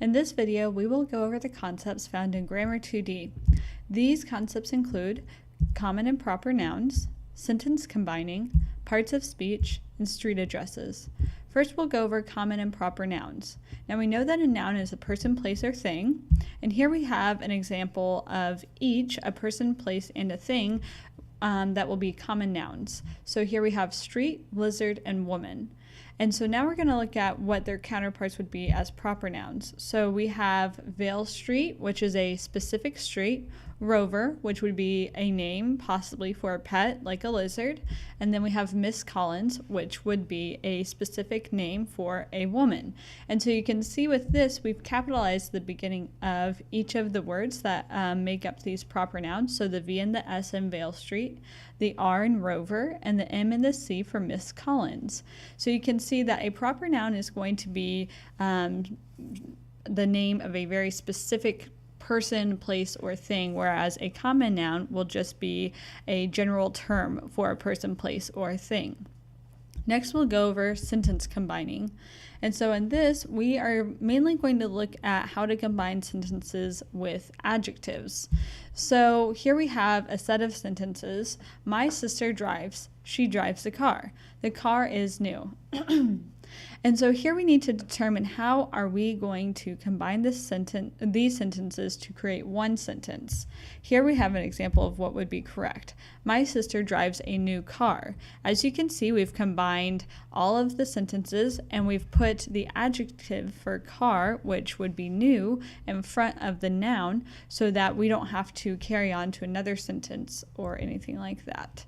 In this video, we will go over the concepts found in Grammar 2D. These concepts include common and proper nouns, sentence combining, parts of speech, and street addresses. First, we'll go over common and proper nouns. Now, we know that a noun is a person, place, or thing, and here we have an example of each, a person, place, and a thing, that will be common nouns. So here we have street, lizard, and woman. And so now we're going to look at what their counterparts would be as proper nouns. So we have Vale Street, which is a specific street, Rover, which would be a name possibly for a pet like a lizard, and then we have Miss Collins, which would be a specific name for a woman. And so you can see with this, we've capitalized the beginning of each of the words that make up these proper nouns. So the V and the S in Vale Street, the R in Rover, and the M and the C for Miss Collins. So you can see that a proper noun is going to be the name of a very specific person, place, or thing, whereas a common noun will just be a general term for a person, place, or thing. Next, we'll go over sentence combining. And so in this, we are mainly going to look at how to combine sentences with adjectives. So here we have a set of sentences. My sister drives. She drives the car. The car is new. And so here we need to determine how are we going to combine these sentences to create one sentence. Here we have an example of what would be correct. My sister drives a new car. As you can see, we've combined all of the sentences and we've put the adjective for car, which would be new, in front of the noun so that we don't have to carry on to another sentence or anything like that.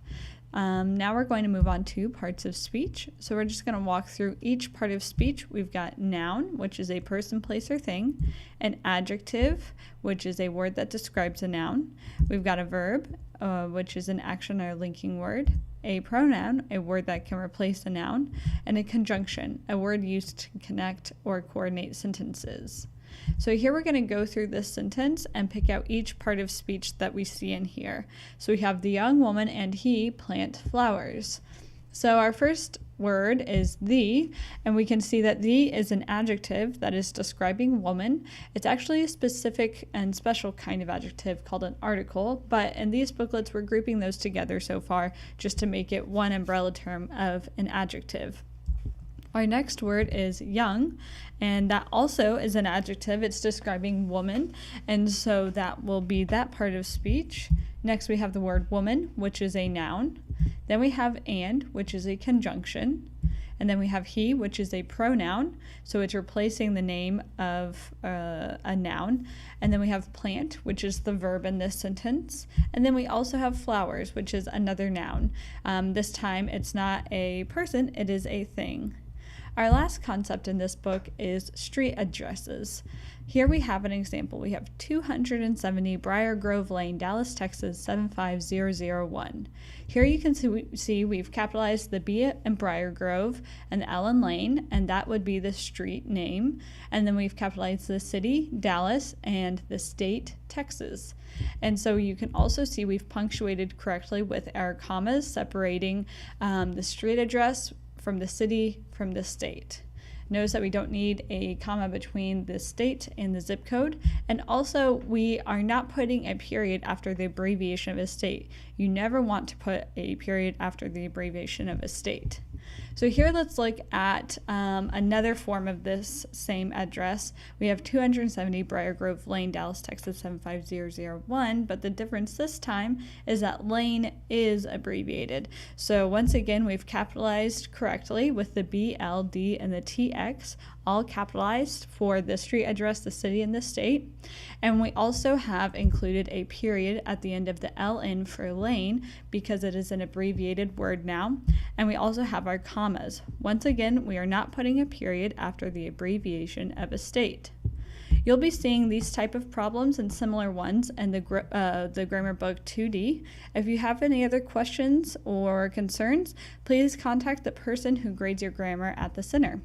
Now we're going to move on to parts of speech. So we're just going to walk through each part of speech. We've got noun, which is a person, place, or thing, an adjective, which is a word that describes a noun. We've got a verb, which is an action or linking word, a pronoun, a word that can replace a noun, and a conjunction, a word used to connect or coordinate sentences. So here we're going to go through this sentence and pick out each part of speech that we see in here. So we have the young woman and he plant flowers. So our first word is the, and we can see that the is an adjective that is describing woman. It's actually a specific and special kind of adjective called an article, but in these booklets we're grouping those together so far just to make it one umbrella term of an adjective. Our next word is young, and that also is an adjective. It's describing woman, and so that will be that part of speech. Next, we have the word woman, which is a noun. Then we have and, which is a conjunction. And then we have he, which is a pronoun, so it's replacing the name of a noun. And then we have plant, which is the verb in this sentence. And then we also have flowers, which is another noun. This time it's not a person, it is a thing. Our last concept in this book is street addresses. Here we have an example. We have 270 Briar Grove Lane, Dallas, Texas 75001. Here you can see we've capitalized the B in Briar Grove and the L in Lane, and that would be the street name. And then we've capitalized the city, Dallas, and the state, Texas. And so you can also see we've punctuated correctly with our commas separating the street address from the city from the state. Notice that we don't need a comma between the state and the zip code, and also we are not putting a period after the abbreviation of a state. You never want to put a period after the abbreviation of a state. So here let's look at another form of this same address. We have 270 Briar Grove Lane, Dallas, Texas 75001, but the difference this time is that Lane is abbreviated. So once again, we've capitalized correctly with the B, L, D, and the TX, all capitalized for the street address, the city, and the state. And we also have included a period at the end of the LN for lane because it is an abbreviated word now. And we also have our commas. Once again, we are not putting a period after the abbreviation of a state. You'll be seeing these type of problems and similar ones in the Grammar Book 2D. If you have any other questions or concerns, please contact the person who grades your grammar at the center.